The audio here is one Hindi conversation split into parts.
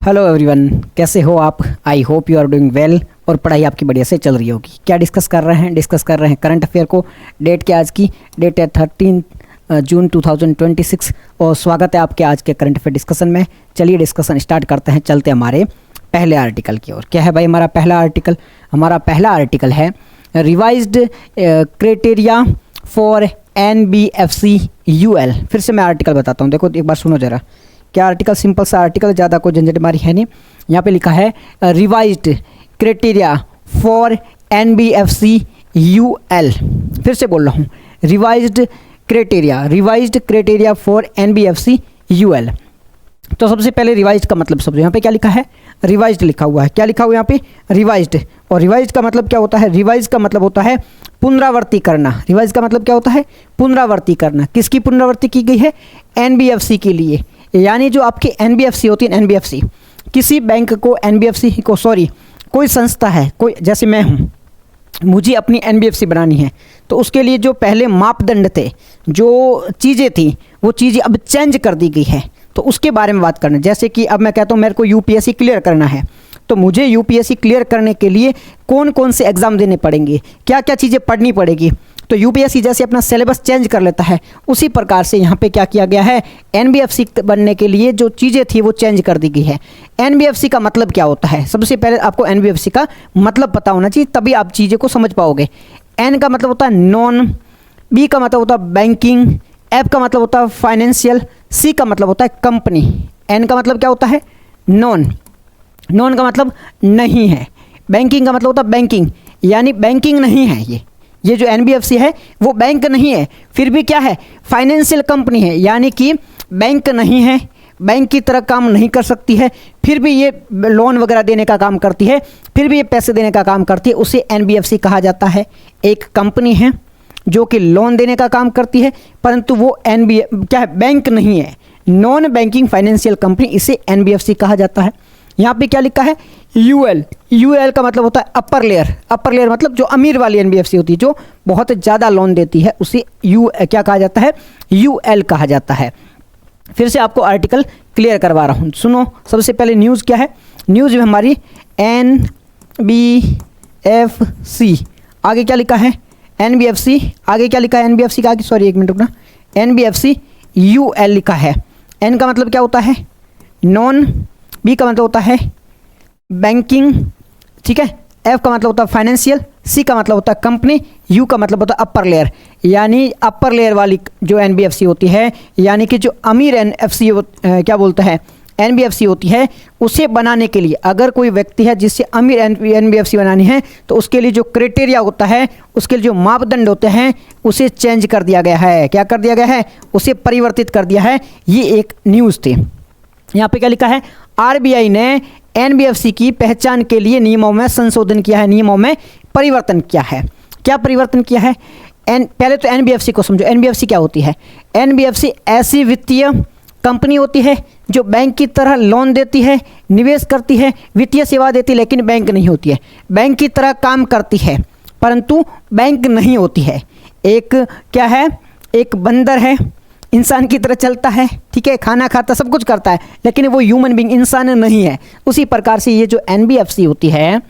हेलो एवरीवन, कैसे हो आप? I hope you are doing well और पढ़ाई आपकी बढ़िया से चल रही होगी। क्या डिस्कस कर रहे हैं करंट अफेयर को। डेट क्या आज की? डेट है 13 जून 2026 और स्वागत है आपके आज के करंट अफेयर डिस्कशन में। चलिए डिस्कशन स्टार्ट करते हैं। चलते हमारे पहले आर्टिकल की ओर। क्या है भाई हमारा पहला आर्टिकल? हमारा पहला आर्टिकल है revised criteria for NBFC UL। फिर से मैं आर्टिकल बताता हूँ, देखो एक बार सुनो जरा। क्या आर्टिकल? सिंपल सा आर्टिकल, ज़्यादा कोई झंझट मारी है नहीं। यहाँ पे लिखा है revised criteria for NBFC UL। फिर से बोल रहा हूँ, revised criteria for NBFC UL। तो सबसे पहले रिवाइज्ड का मतलब समझो। यहाँ पे क्या लिखा है? रिवाइज्ड लिखा हुआ है। क्या लिखा हुआ है यहाँ पे? रिवाइज्ड। और रिवाइज्ड का मतलब क्या होता है? रिवाइज का मतलब होता है पुनरावृत्ति करना। रिवाइज का मतलब क्या होता है? पुनरावृत्ति करना। किसकी पुनरावृत्ति की गई है? NBFC के लिए। यानी जो आपकी NBFC होती है, NBFC किसी बैंक को, NBFC को सॉरी कोई संस्था है, कोई जैसे मैं हूँ, मुझे अपनी NBFC बनानी है तो उसके लिए जो पहले मापदंड थे, जो चीज़ें थी, वो चीज़ें अब चेंज कर दी गई है। तो उसके बारे में बात करना। जैसे कि अब मैं कहता हूँ मेरे को UPSC क्लियर करना है, तो मुझे UPSC क्लियर करने के लिए कौन कौन से एग्ज़ाम देने पड़ेंगे, क्या क्या चीज़ें पढ़नी पड़ेगी। तो UPSC जैसे अपना सिलेबस चेंज कर लेता है, उसी प्रकार से यहाँ पे क्या किया गया है? NBFC बनने के लिए जो चीज़ें थी वो चेंज कर दी गई है। NBFC का मतलब क्या होता है? सबसे पहले आपको NBFC का मतलब पता होना चाहिए, तभी आप चीज़ें को समझ पाओगे। N का मतलब होता है नॉन, B का मतलब होता है बैंकिंग, F का मतलब होता है फाइनेंशियल, C का मतलब होता है कंपनी। N का मतलब क्या होता है? नॉन का मतलब नहीं है। बैंकिंग का मतलब होता है बैंकिंग, यानी बैंकिंग नहीं है। ये जो NBFC है वो बैंक नहीं है, फिर भी क्या है? फाइनेंशियल कंपनी है, यानी कि बैंक नहीं है, बैंक की तरह काम नहीं कर सकती है, फिर भी ये लोन वगैरह देने का काम करती है, फिर भी ये पैसे देने का काम करती है, उसे NBFC कहा जाता है। एक कंपनी है जो कि लोन देने का काम करती है, परंतु वो क्या है? बैंक नहीं है, नॉन बैंकिंग फाइनेंशियल कंपनी, इसे NBFC कहा जाता है। यहाँ पे क्या लिखा है? UL का मतलब होता है अपर लेयर मतलब जो अमीर वाली NBFC होती है, जो बहुत ज़्यादा लोन देती है, उसे क्या कहा जाता है? UL कहा जाता है। फिर से आपको आर्टिकल क्लियर करवा रहा हूँ, सुनो। सबसे पहले न्यूज़ क्या है? न्यूज़ में हमारी NBFC, आगे क्या लिखा है? NBFC, आगे क्या लिखा है? NBFC का आगे, सॉरी एक मिनट रुकना, NBFC UL लिखा है। N का मतलब क्या होता है? नॉन, B का मतलब होता है बैंकिंग, ठीक है, F का मतलब होता है फाइनेंशियल, C का मतलब होता है कंपनी, U का मतलब होता है अपर लेयर। यानी अपर लेयर वाली जो NBFC होती है, यानी कि जो अमीर क्या बोलते हैं NBFC होती है, उसे बनाने के लिए अगर कोई व्यक्ति है जिससे अमीर NBFC बनानी है, तो उसके लिए जो क्राइटेरिया होता है, उसके लिए जो मापदंड होते हैं, उसे चेंज कर दिया गया है। क्या कर दिया गया है? उसे परिवर्तित कर दिया है। ये एक न्यूज़ थी। यहाँ पे क्या लिखा है? RBI ने NBFC की पहचान के लिए नियमों में संशोधन किया है, नियमों में परिवर्तन किया है। क्या परिवर्तन किया है? पहले तो NBFC को समझो। NBFC क्या होती है? NBFC ऐसी वित्तीय कंपनी होती है जो बैंक की तरह लोन देती है, निवेश करती है, वित्तीय सेवा देती है, लेकिन बैंक नहीं होती है। बैंक की तरह काम करती है परंतु बैंक नहीं होती है। एक क्या है? एक बंदर है, इंसान की तरह चलता है, ठीक है, खाना खाता, सब कुछ करता है, लेकिन वो ह्यूमन बीइंग, इंसान नहीं है। उसी प्रकार से ये जो NBFC होती है,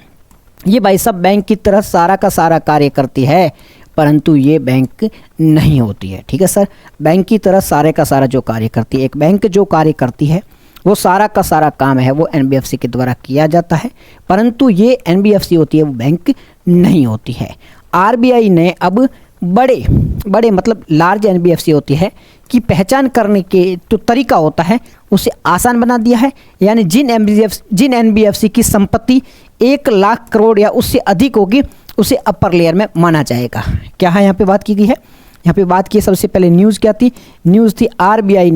ये भाई सब बैंक की तरह सारा का सारा कार्य करती है, परंतु ये बैंक नहीं होती है। ठीक है सर, बैंक की तरह सारे का सारा जो कार्य करती है, एक बैंक जो कार्य करती है वो सारा का सारा काम है वो NBFC के द्वारा किया जाता है, परंतु ये NBFC होती है वो बैंक नहीं होती है। RBI ने अब बड़े मतलब लार्ज NBFC होती है की पहचान करने के जो तरीका होता है उसे आसान बना दिया है। यानी जिन NBFC की संपत्ति 1 लाख करोड़ या उससे अधिक होगी, उसे अपर लेयर में माना जाएगा। क्या है यहाँ पे बात की गई है? यहाँ पे बात की सबसे पहले न्यूज़ क्या थी? न्यूज़ थी RBI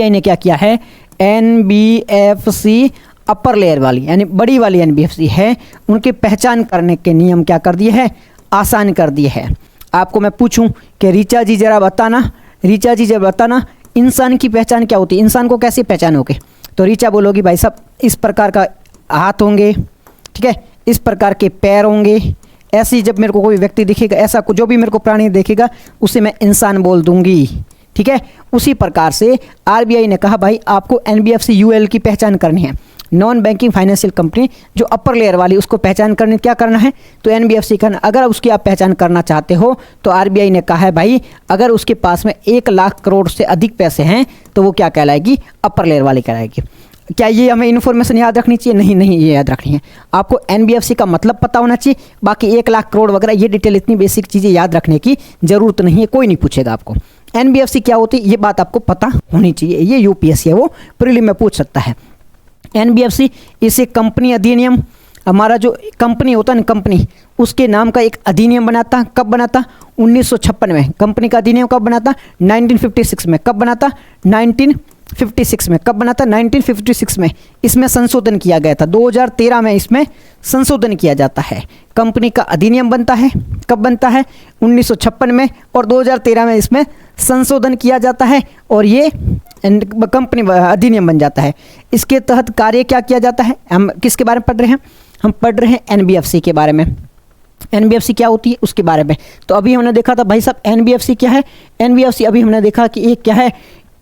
ने क्या किया है? NBFC अपर लेयर वाली यानी बड़ी वाली NBFC है, उनकी पहचान करने के नियम क्या कर दिए हैं? आसान कर दिए हैं। आपको मैं पूछूं कि रीचा जी जरा बताना इंसान की पहचान क्या होती है? इंसान को कैसे पहचानोगे? तो रीचा बोलोगी भाई साहब इस प्रकार का हाथ होंगे, ठीक है, इस प्रकार के पैर होंगे, ऐसी जब मेरे को कोई व्यक्ति दिखेगा, ऐसा जो भी मेरे को प्राणी देखेगा उसे मैं इंसान बोल दूंगी। ठीक है। उसी प्रकार से आरबीआई ने कहा भाई आपको एनबीएफसी यूएल की पहचान करनी है, नॉन बैंकिंग फाइनेंशियल कंपनी जो अपर लेयर वाली, उसको पहचान करने क्या करना है, तो एनबीएफसी करना। अगर उसकी आप पहचान करना चाहते हो तो आरबीआई ने कहा है भाई अगर उसके पास में 1 लाख करोड़ से अधिक पैसे हैं तो वो क्या कहलाएगी, अपर लेयर वाली कहलाएगी। क्या ये हमें इन्फॉर्मेशन याद रखनी चाहिए? नहीं नहीं, ये याद रखनी है आपको। एनबीएफसी का मतलब पता होना चाहिए, बाकी 1 लाख करोड़ वगैरह ये डिटेल, इतनी बेसिक चीज़ें याद रखने की ज़रूरत नहीं है, कोई नहीं पूछेगा आपको। एनबीएफसी क्या होती है ये बात आपको पता होनी चाहिए, ये यूपीएससी है वो प्रीलिम में पूछ सकता है। एनबीएफसी इसे कंपनी अधिनियम, हमारा जो कंपनी होता है ना कंपनी, उसके नाम का एक अधिनियम बनाता। कब बनाता? 1956 में। कंपनी का अधिनियम कब बनाता? 1956 में। कब बनाता? 1956 में। कब बनाता? 1956 में। इसमें संशोधन किया गया था, 2013 में इसमें संशोधन किया जाता है। कंपनी का अधिनियम बनता है, कब बनता है? 1956 में, और 2013 में इसमें संशोधन किया जाता है और ये कंपनी अधिनियम बन जाता है। इसके तहत कार्य क्या किया जाता है? हम किसके बारे में पढ़ रहे हैं? हम पढ़ रहे हैं एनबीएफसी के बारे में। एनबीएफसी क्या होती है उसके बारे में। तो अभी हमने देखा था भाई साहब एनबीएफसी क्या है। एनबीएफसी अभी हमने देखा कि एक क्या है,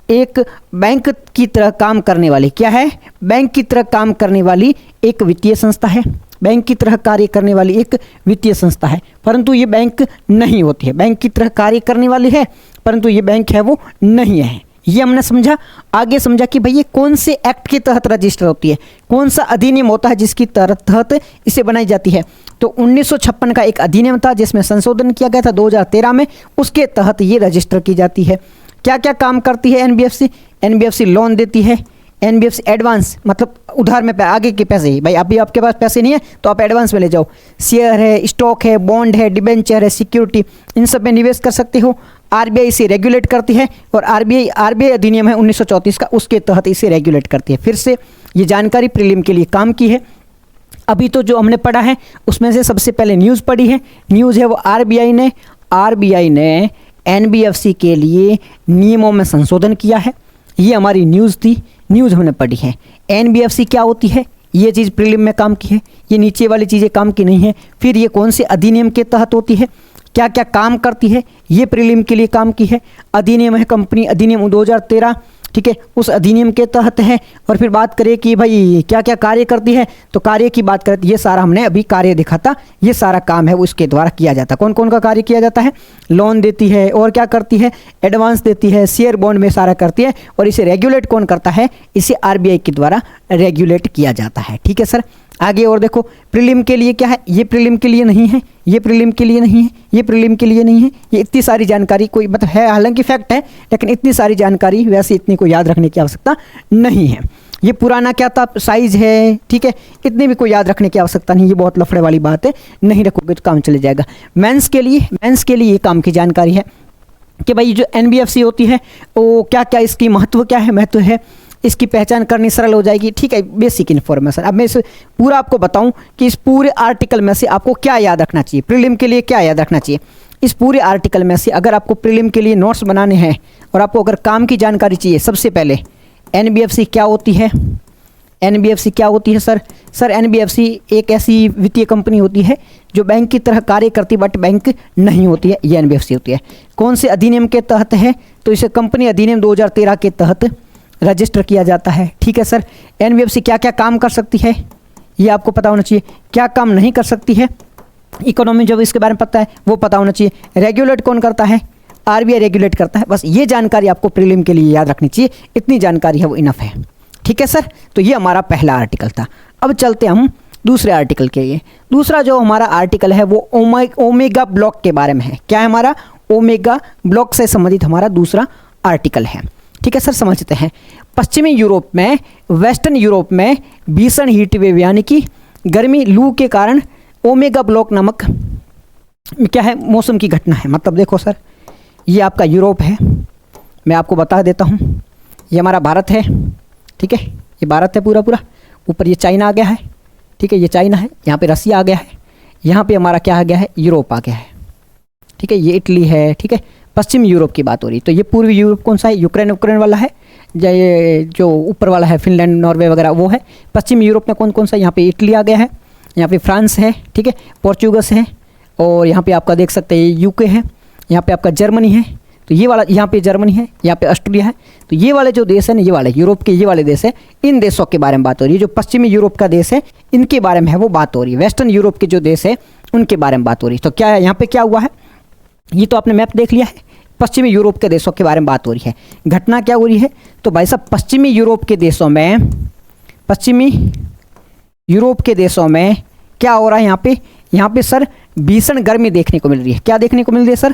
एक बैंक की तरह काम करने वाली, क्या है, बैंक की तरह काम करने वाली एक वित्तीय संस्था है। बैंक की तरह कार्य करने वाली एक वित्तीय संस्था है, परंतु ये बैंक नहीं होती है। बैंक की तरह कार्य करने वाली है परंतु ये बैंक है वो नहीं है। ये हमने समझा। आगे समझा कि भाई ये कौन से एक्ट के तहत रजिस्टर होती है, कौन सा अधिनियम होता है जिसकी तहत इसे बनाई जाती है। तो 1956 का एक अधिनियम था जिसमें संशोधन किया गया था 2013 में, उसके तहत ये रजिस्टर की जाती है। क्या क्या काम करती है एनबीएफसी? एनबीएफसी लोन देती है। एनबीएफसी एडवांस मतलब उधार में आगे के पैसे ही, भाई अभी आपके पास पैसे नहीं है तो आप एडवांस में ले जाओ। शेयर है, स्टॉक है, बॉन्ड है, डिबेंचर है, सिक्योरिटी, इन सब में निवेश कर सकते हो। आरबीआई इसे रेगुलेट करती है और आरबीआई अधिनियम है 1934 का, उसके तहत इसे रेगुलेट करती है। फिर से ये जानकारी प्रीलिम के लिए काम की है। अभी तो जो हमने पढ़ा है उसमें से सबसे पहले न्यूज़ पढ़ी है। न्यूज़ है वो आरबीआई ने एनबीएफसी के लिए नियमों में संशोधन किया है। ये हमारी न्यूज़ थी, न्यूज़ हमने पढ़ी है। एनबीएफसी क्या होती है ये चीज़ प्रीलिम में काम की है, ये नीचे वाली चीज़ें काम की नहीं है। फिर ये कौन से अधिनियम के तहत होती है, क्या क्या काम करती है, ये प्रीलिम के लिए काम की है। अधिनियम है कंपनी अधिनियम 2013, ठीक है, उस अधिनियम के तहत है। और फिर बात करें कि भाई क्या क्या कार्य करती है, तो कार्य की बात करें, ये सारा हमने अभी कार्य देखा था, ये सारा काम है वो इसके द्वारा किया जाता है। कौन कौन का कार्य किया जाता है? लोन देती है, और क्या करती है? एडवांस देती है, शेयर बॉन्ड में सारा करती है। और इसे रेगुलेट कौन करता है? इसे आरबीआई के द्वारा रेगुलेट किया जाता है। ठीक है सर, आगे और देखो प्रीलिम के लिए क्या है, ये प्रीलिम के लिए नहीं है, ये प्रीलिम के लिए नहीं है, ये प्रीलिम के लिए नहीं है। ये इतनी सारी जानकारी कोई मतलब है, हालांकि फैक्ट है, लेकिन इतनी सारी जानकारी वैसे इतनी को याद रखने की आवश्यकता नहीं है। ये पुराना क्या था, साइज है, ठीक है, इतनी भी कोई याद रखने की आवश्यकता नहीं। ये बहुत लफड़े वाली बात है, नहीं रखोगे तो काम चले जाएगा। मेंस के लिए ये काम की जानकारी है कि भाई जो एनबीएफसी होती है वो क्या क्या, इसकी महत्व क्या है, महत्व है, इसकी पहचान करनी सरल हो जाएगी। ठीक है, बेसिक इन्फॉर्मेशन। अब मैं इस पूरा आपको बताऊं कि इस पूरे आर्टिकल में से आपको क्या याद रखना चाहिए, प्रीलिम के लिए क्या याद रखना चाहिए। इस पूरे आर्टिकल में से अगर आपको प्रीलिम के लिए नोट्स बनाने हैं और आपको अगर काम की जानकारी चाहिए, सबसे पहले एनबीएफसी क्या होती है। एनबीएफसी क्या होती है सर? एनबीएफसी एक ऐसी वित्तीय कंपनी होती है जो बैंक की तरह कार्य करती बट बैंक नहीं होती है, ये एनबीएफसी होती है। कौन से अधिनियम के तहत है? तो इसे कंपनी अधिनियम 2013 के तहत रजिस्टर किया जाता है। ठीक है सर, एनबीएफसी क्या क्या काम कर सकती है ये आपको पता होना चाहिए। क्या काम नहीं कर सकती है, इकोनॉमी जब इसके बारे में पता है वो पता होना चाहिए। रेगुलेट कौन करता है? आरबीआई रेगुलेट करता है। बस ये जानकारी आपको प्रीलिम के लिए याद रखनी चाहिए, इतनी जानकारी है वो इनफ है। ठीक है सर, तो ये हमारा पहला आर्टिकल था। अब चलते हम दूसरे आर्टिकल के लिए। दूसरा जो हमारा आर्टिकल है वो ओमेगा ब्लॉक के बारे में है। क्या है हमारा? ओमेगा ब्लॉक से संबंधित हमारा दूसरा आर्टिकल है। ठीक है सर, समझते हैं। पश्चिमी यूरोप में, वेस्टर्न यूरोप में भीषण हीट वेव यानी कि गर्मी लू के कारण ओमेगा ब्लॉक नामक क्या है, मौसम की घटना है। मतलब देखो सर, ये आपका यूरोप है, मैं आपको बता देता हूँ, ये हमारा भारत है, ठीक है, ये भारत है पूरा पूरा। ऊपर ये चाइना आ गया है, ठीक है, ये चाइना है, यहाँ पे रसिया आ गया है, यहाँ पे हमारा क्या आ गया है, यूरोप आ गया है, ठीक है, ये इटली है, ठीक है। पश्चिमी यूरोप की बात हो रही, तो ये पूर्वी यूरोप कौन सा है? यूक्रेन वाला है, ये जो ऊपर वाला है फिनलैंड, नॉर्वे वगैरह वो है। पश्चिमी यूरोप में कौन कौन सा? यहाँ पे इटली आ गया है, यहाँ पे फ्रांस है, ठीक है, पोर्चुगस है, और यहाँ पे आपका देख सकते हैं यूके है, यहाँ पे आपका जर्मनी है। तो ये वाला यहाँ पे जर्मनी है, यहाँ पे ऑस्ट्रेलिया है। तो ये वाले जो देश है ना, ये वाले यूरोप के ये वाले देश है, इन देशों के बारे में बात हो रही है। जो पश्चिमी यूरोप का देश है इनके बारे में है वो बात हो रही है। वेस्टर्न यूरोप के जो देश है उनके बारे में बात हो रही है। तो क्या है यहाँ पे क्या हुआ है, ये तो आपने मैप देख लिया है, पश्चिमी यूरोप के देशों के बारे में बात हो रही है। घटना क्या हो रही है, तो भाई साहब पश्चिमी यूरोप के देशों में, पश्चिमी यूरोप के देशों में क्या हो रहा है यहाँ पे सर भीषण गर्मी देखने को मिल रही है। क्या देखने को मिल रही है सर,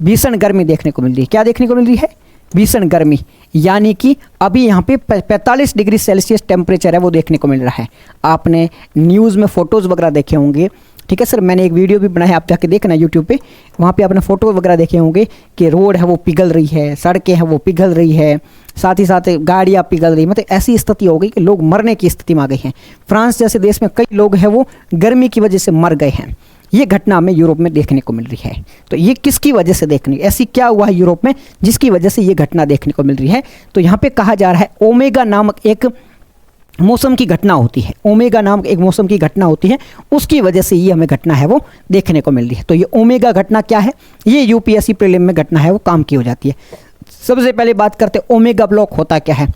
भीषण गर्मी देखने को मिल रही है। क्या देखने को मिल रही है, भीषण गर्मी, यानी कि अभी यहाँ पे 45 डिग्री सेल्सियस टेम्परेचर है वो देखने को मिल रहा है। आपने न्यूज़ में फ़ोटोज़ वगैरह देखे होंगे, ठीक है सर, मैंने एक वीडियो भी बनाया है, आप जाके देखना यूट्यूब पे, वहाँ पे आपने फ़ोटो वगैरह देखे होंगे कि रोड है वो पिघल रही है, सड़कें हैं वो पिघल रही है, साथ ही साथ गाड़ियाँ पिघल रही, मतलब ऐसी स्थिति हो गई कि लोग मरने की स्थिति में आ गए हैं। फ्रांस जैसे देश में कई लोग हैं वो गर्मी की वजह से मर गए हैं। ये घटना हमें यूरोप में देखने को मिल रही है। तो ये किसकी वजह से देखने, ऐसी क्या हुआ है यूरोप में जिसकी वजह से ये घटना देखने को मिल रही है। तो यहाँ पे कहा जा रहा है ओमेगा नामक एक मौसम की घटना होती है, ओमेगा नामक एक मौसम की घटना होती है, उसकी वजह से ये हमें घटना है वो देखने को मिल रही है। तो ये ओमेगा घटना क्या है, ये यूपीएससी प्रीलिम में घटना है वो काम की हो जाती है। सबसे पहले बात करते हैं ओमेगा ब्लॉक होता क्या है।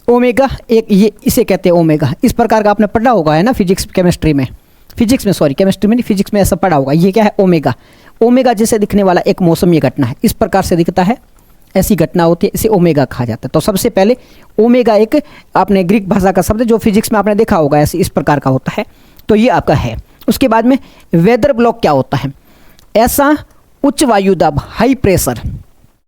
ओमेगा एक ये इसे कहते हैं ओमेगा, इस प्रकार का आपने पढ़ा होगा है ना फिजिक्स केमिस्ट्री में, केमिस्ट्री में नहीं, फिजिक्स में ऐसा पढ़ा होगा। ये क्या है, ओमेगा, ओमेगा जैसे दिखने वाला एक मौसम ये घटना है, इस प्रकार से दिखता है, ऐसी घटना होती है, इसे ओमेगा कहा जाता है। तो सबसे पहले ओमेगा एक आपने ग्रीक भाषा का शब्द जो फिजिक्स में आपने देखा होगा ऐसे इस प्रकार का होता है, तो ये आपका है। उसके बाद में वेदर ब्लॉक क्या होता है, ऐसा उच्च वायु दाब, हाई प्रेशर,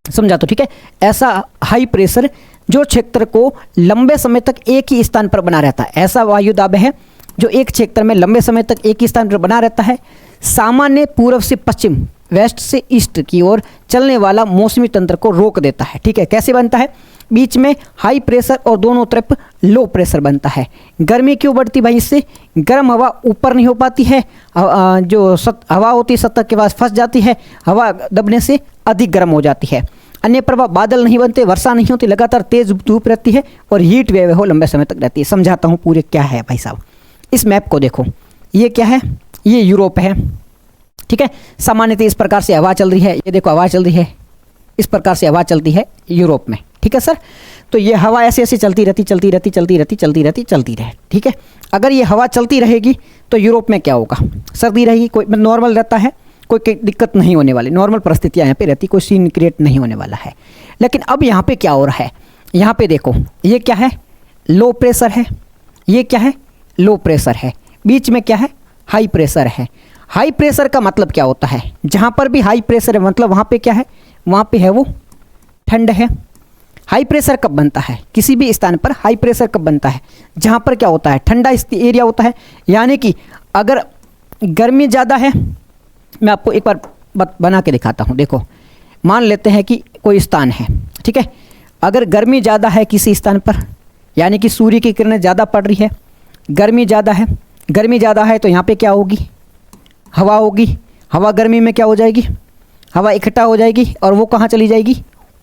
समझा तो ठीक है, ऐसा हाई प्रेशर जो क्षेत्र को लंबे समय तक एक ही स्थान पर बना रहता है, ऐसा वायु दाब है जो एक क्षेत्र में लंबे समय तक एक ही स्थान पर बना रहता है। सामान्य पूर्व से पश्चिम, वेस्ट से ईस्ट की ओर चलने वाला मौसमी तंत्र को रोक देता है, ठीक है। कैसे बनता है, बीच में हाई प्रेशर और दोनों तरफ लो प्रेशर बनता है। गर्मी क्यों बढ़ती भाई, इससे गर्म हवा ऊपर नहीं हो पाती है, जो हवा होती है सतह के पास फंस जाती है, हवा दबने से अधिक गर्म हो जाती है। अन्य प्रभाव, बादल नहीं बनते, वर्षा नहीं होती, लगातार तेज धूप रहती है और हीट वेव हो लंबे समय तक रहती है। समझाता हूँ पूरे क्या है भाई साहब, इस मैप को देखो, ये क्या है, ये यूरोप है, ठीक है। सामान्यतः इस प्रकार से हवा चल रही है, ये देखो हवा चल रही है, इस प्रकार से हवा चलती है यूरोप में, ठीक है सर। तो ये हवा ऐसे ऐसे चलती रहती, ठीक है। अगर ये हवा चलती रहेगी तो यूरोप में क्या होगा, सर्दी रहेगी, कोई नॉर्मल रहता है, कोई दिक्कत नहीं होने वाली, नॉर्मल परिस्थितियाँ यहाँ पे रहती, कोई सीन क्रिएट नहीं होने वाला है। लेकिन अब यहाँ पे क्या हो रहा है, यहाँ पे देखो, ये क्या है, लो प्रेशर है, ये क्या है, लो प्रेशर है, बीच में क्या है, हाई प्रेशर है। हाई प्रेशर का मतलब क्या होता है, जहाँ पर भी हाई प्रेशर है मतलब वहाँ पे क्या है, वहाँ पे है वो ठंड है। हाई प्रेशर कब बनता है, किसी भी स्थान पर हाई प्रेशर कब बनता है, जहाँ पर क्या होता है, ठंडा एरिया होता है। यानी कि अगर गर्मी ज़्यादा है, मैं आपको एक बार बना के दिखाता हूँ। देखो, मान लेते हैं कि कोई स्थान है, ठीक है, अगर गर्मी ज़्यादा है किसी स्थान पर, यानी कि सूर्य की किरणें ज़्यादा पड़ रही है, गर्मी ज़्यादा है, तो यहाँ पे क्या होगी, हवा होगी। हवा गर्मी में क्या हो जाएगी, हवा इकट्ठा हो जाएगी और वो कहाँ चली जाएगी,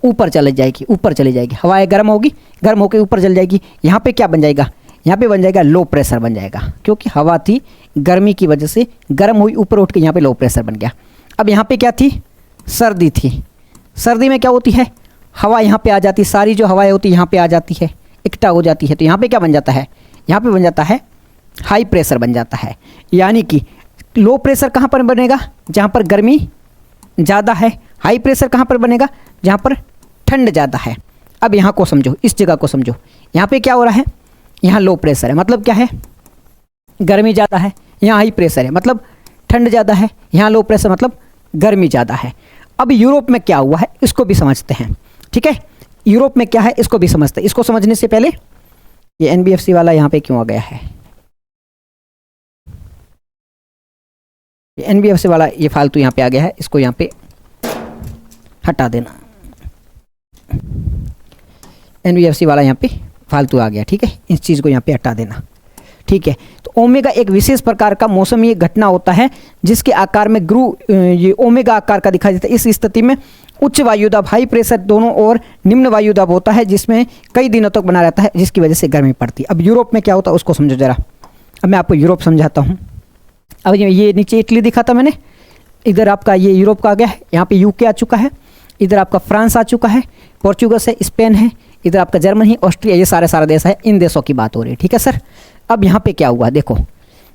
ऊपर चली जाएगी। हवाएं गर्म होगी, गर्म होकर ऊपर चल जाएगी। यहाँ पे क्या बन जाएगा, यहाँ पे बन जाएगा लो प्रेशर बन जाएगा, क्योंकि हवा थी गर्मी की वजह से गर्म हुई, ऊपर उठ के यहाँ पे लो प्रेशर बन गया। अब यहाँ पे क्या थी, सर्दी थी। सर्दी में क्या होती है, हवा यहाँ पे आ जाती, सारी जो हवाएं होती यहाँ पे आ जाती है, इकट्ठा हो जाती है। तो यहाँ पे क्या बन जाता है, यहाँ पे बन जाता है हाई प्रेशर बन जाता है। यानी कि लो प्रेशर कहाँ पर बनेगा, जहाँ पर गर्मी ज़्यादा है। हाई प्रेशर कहाँ पर बनेगा, जहाँ पर ठंड ज़्यादा है। अब यहाँ को समझो, इस जगह को समझो, यहाँ पे क्या हो रहा है, यहाँ लो प्रेशर है, मतलब क्या है, गर्मी ज़्यादा है। यहाँ हाई प्रेशर है, मतलब ठंड ज़्यादा है। यहाँ लो प्रेशर मतलब गर्मी ज़्यादा है। अब यूरोप में क्या हुआ है इसको भी समझते हैं, ठीक है। यूरोप में क्या है इसको भी समझते हैं। इसको समझने से पहले ये NBFC वाला यहाँ पे क्यों आ गया है, ये NBFC वाला ये फालतू यहाँ पे आ गया है, इसको यहाँ पे हटा देना। NBFC वाला यहाँ पे फालतू आ गया, ठीक है, इस चीज़ को यहाँ पे हटा देना, ठीक है। तो ओमेगा एक विशेष प्रकार का मौसमी घटना होता है जिसके आकार में ये ओमेगा आकार का दिखाई देता है। इस स्थिति में उच्च वायुदाब, हाई प्रेशर दोनों और निम्न वायुदाब होता है, जिसमें कई दिनों तक बना रहता है, जिसकी वजह से गर्मी पड़ती है। अब यूरोप में क्या होता है उसको समझो जरा। अब मैं आपको यूरोप समझाता हूँ। अब ये नीचे इटली दिखा था मैंने, इधर आपका ये यूरोप का आ गया है, यहाँ पे UK आ चुका है। इधर आपका फ्रांस आ चुका है, पोर्चुगल है, स्पेन है, इधर आपका जर्मनी, ऑस्ट्रिया, ये सारे देश है। इन देशों की बात हो रही है, ठीक है सर। अब यहाँ पे क्या हुआ, देखो